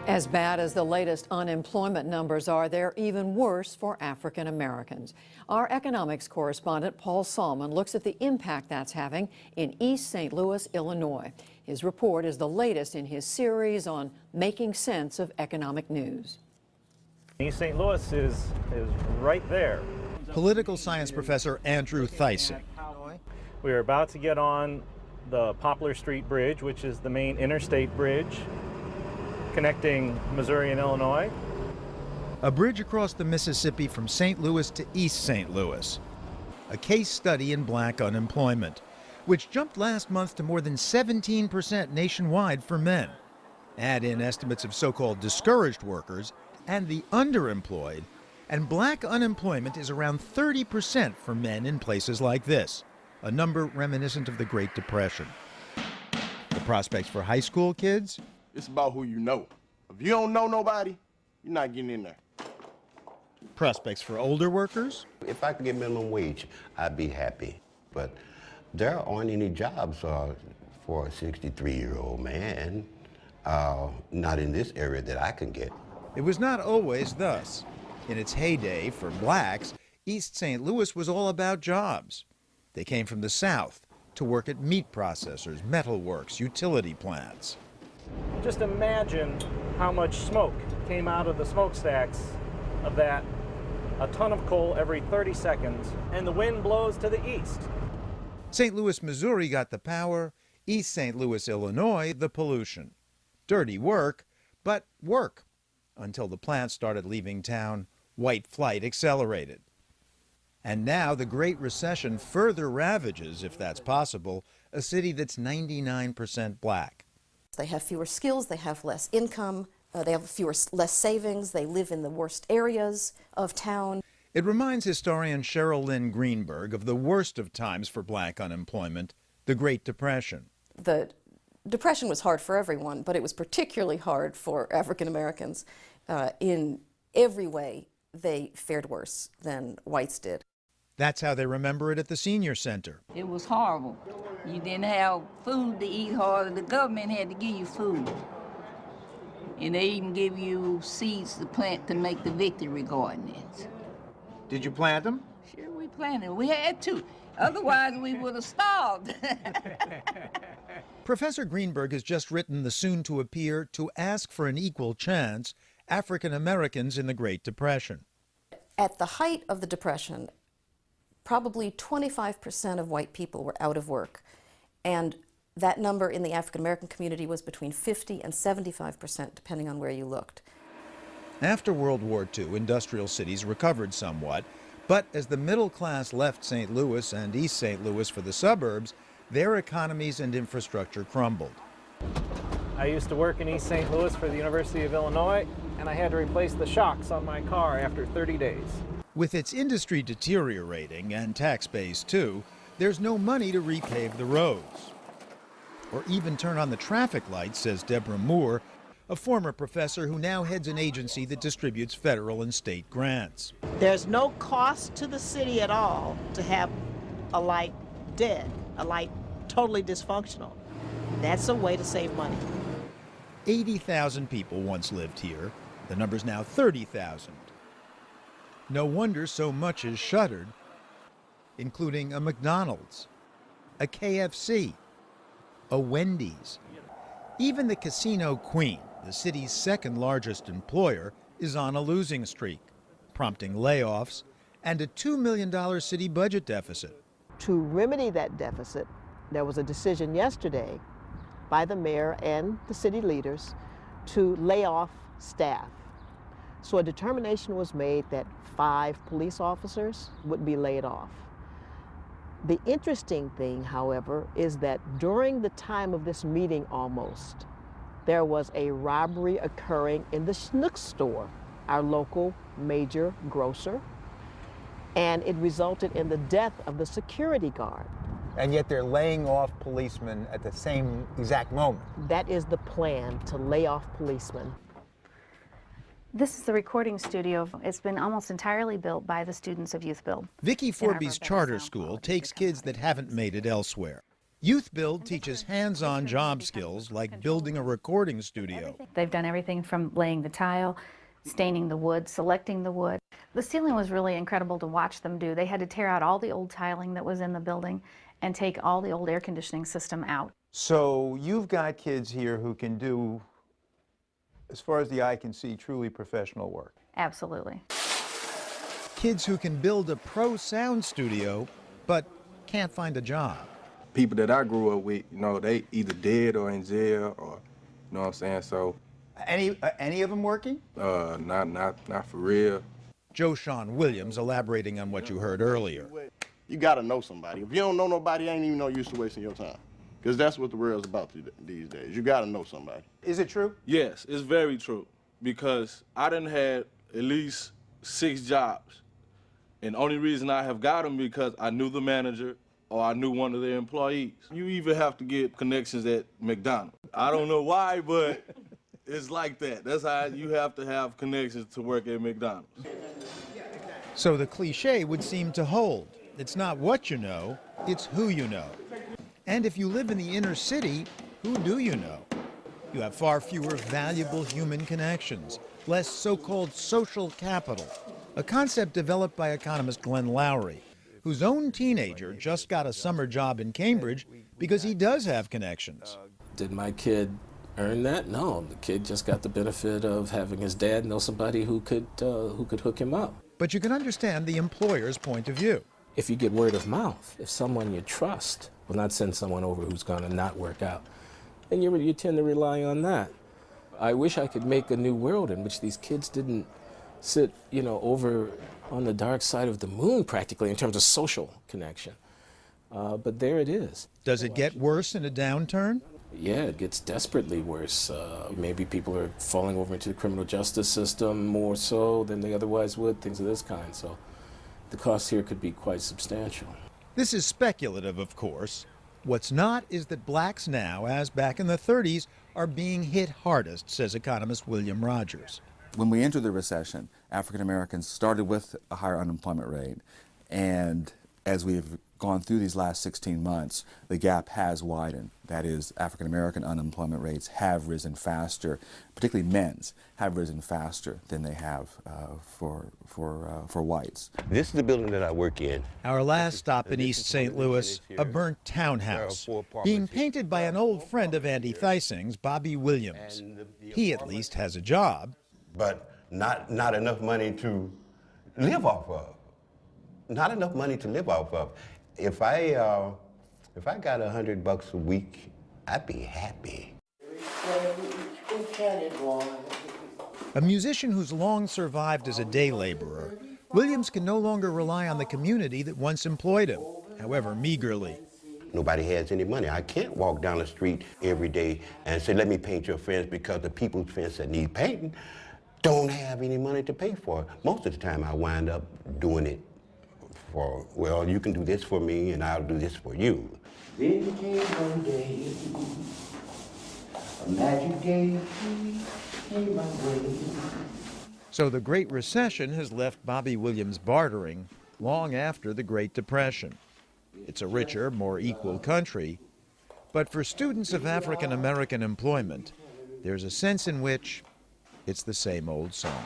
As bad as the latest unemployment numbers are, they're even worse for African Americans. Our economics correspondent, Paul Salmon, looks at the impact that's having in East St. Louis, Illinois. His report is the latest in his series on making sense of economic news. East St. Louis is right there. Political science professor Andrew Thyssen. We are about to get on the Poplar Street Bridge, which is the main interstate bridge connecting Missouri and Illinois. A bridge across the Mississippi from St. Louis to East St. Louis. A case study in black unemployment, which jumped last month to more than 17% nationwide for men. Add in estimates of so-called discouraged workers and the underemployed, and black unemployment is around 30% for men in places like this, a number reminiscent of the Great Depression. The prospects for high school kids? It's about who you know. If you don't know nobody, you're not getting in there. Prospects for older workers? If I could get minimum wage, I'd be happy. But there aren't any jobs for a 63-year-old man, not in this area that I can get. It was not always thus. In its heyday for blacks, East St. Louis was all about jobs. They came from the South to work at meat processors, metalworks, utility plants. Just imagine how much smoke came out of the smokestacks of that. A ton of coal every 30 seconds, and the wind blows to the east. St. Louis, Missouri got the power, East St. Louis, Illinois, the pollution. Dirty work, but work. Until the plants started leaving town, white flight accelerated. And now the Great Recession further ravages, if that's possible, a city that's 99% black. They have fewer skills, they have less income, they have less savings, they live in the worst areas of town. It reminds historian Cheryl Lynn Greenberg of the worst of times for black unemployment, the Great Depression. The Depression was hard for everyone, but it was particularly hard for African Americans. In every way, they fared worse than whites did. That's how they remember it at the senior center. It was horrible. You didn't have food to eat hardly. The government had to give you food. And they even give you seeds to plant to make the victory gardens. Did you plant them? Sure, we planted. We had to. Otherwise, we would have starved. Professor Greenberg has just written the soon-to-appear To Ask for an Equal Chance, African Americans in the Great Depression. At the height of the Depression, probably 25% of white people were out of work. And that number in the African American community was between 50 and 75%, depending on where you looked. After World War II, industrial cities recovered somewhat, but as the middle class left St. Louis and East St. Louis for the suburbs, their economies and infrastructure crumbled. I used to work in East St. Louis for the University of Illinois, and I had to replace the shocks on my car after 30 days. With its industry deteriorating, and tax base too, there's no money to repave the roads. Or even turn on the traffic lights, says Deborah Moore, a former professor who now heads an agency that distributes federal and state grants. There's no cost to the city at all to have a light dead, a light totally dysfunctional. That's a way to save money. 80,000 people once lived here. The number's now 30,000. No wonder so much is shuttered, including a McDonald's, a KFC, a Wendy's. Even the Casino Queen, the city's second largest employer, is on a losing streak, prompting layoffs and a $2 million city budget deficit. To remedy that deficit, there was a decision yesterday by the mayor and the city leaders to lay off staff. So a determination was made that 5 police officers would be laid off. The interesting thing, however, is that during the time of this meeting almost, there was a robbery occurring in the Schnucks store, our local major grocer, and it resulted in the death of the security guard. And yet they're laying off policemen at the same exact moment. That is the plan, to lay off policemen. This is the recording studio. It's been almost entirely built by the students of Youth Build. Vicki Forby's charter school takes kids that haven't made it elsewhere. Youth Build teaches hands-on job skills like building a recording studio. They've done everything from laying the tile, staining the wood, selecting the wood. The ceiling was really incredible to watch them do. They had to tear out all the old tiling that was in the building and take all the old air conditioning system out. So you've got kids here who can do, as far as the eye can see, truly professional work. Absolutely. Kids who can build a pro sound studio, but can't find a job. People that I grew up with, you know, they either dead or in jail, or, you know what I'm saying? So, Any of them working? not for real. Joe Sean Williams elaborating on what you heard earlier. You gotta know somebody. If you don't know nobody, ain't even no use to wasting your time. Because that's what the world's about these days. You gotta know somebody. Is it true? Yes, it's very true. Because I done had at least 6 jobs. And the only reason I have got them because I knew the manager or I knew one of their employees. You even have to get connections at McDonald's. I don't know why, but it's like that. That's how you have to have connections to work at McDonald's. So the cliche would seem to hold. It's not what you know, it's who you know. And if you live in the inner city, who do you know? You have far fewer valuable human connections, less so-called social capital, a concept developed by economist Glenn Lowry, whose own teenager just got a summer job in Cambridge because he does have connections. Did my kid earn that? No, the kid just got the benefit of having his dad know somebody who could hook him up. But you can understand the employer's point of view. If you get word of mouth, if someone you trust will not send someone over who's going to not work out, then you tend to rely on that. I wish I could make a new world in which these kids didn't sit, over on the dark side of the moon practically in terms of social connection. But there it is. Does it get worse in a downturn? Yeah, it gets desperately worse. Maybe people are falling over into the criminal justice system more so than they otherwise would, things of this kind. So the cost here could be quite substantial. This is speculative, of course. What's not is that blacks now, as back in the 30s, are being hit hardest, says economist William Rogers. When we entered the recession, African Americans started with a higher unemployment rate. And as we've gone through these last 16 months, the gap has widened. That is, African American unemployment rates have risen faster, particularly men's have risen faster than they have for whites. This is the building that I work in. Our last stop in East St. Louis, a burnt townhouse, being painted by an old friend of Andy Theising's, Bobby Williams. He at least has a job. But not enough money to live off of. Not enough money to live off of. If I got $100 a week, I'd be happy. A musician who's long survived as a day laborer, Williams can no longer rely on the community that once employed him, however meagerly. Nobody has any money. I can't walk down the street every day and say, let me paint your fence, because the people's fence that need painting don't have any money to pay for it. Most of the time I wind up doing it for, well, you can do this for me and I'll do this for you. Then came one day, a magic day came my way. So the Great Recession has left Bobby Williams bartering long after the Great Depression. It's a richer, more equal country, but for students of African American employment, there's a sense in which it's the same old song.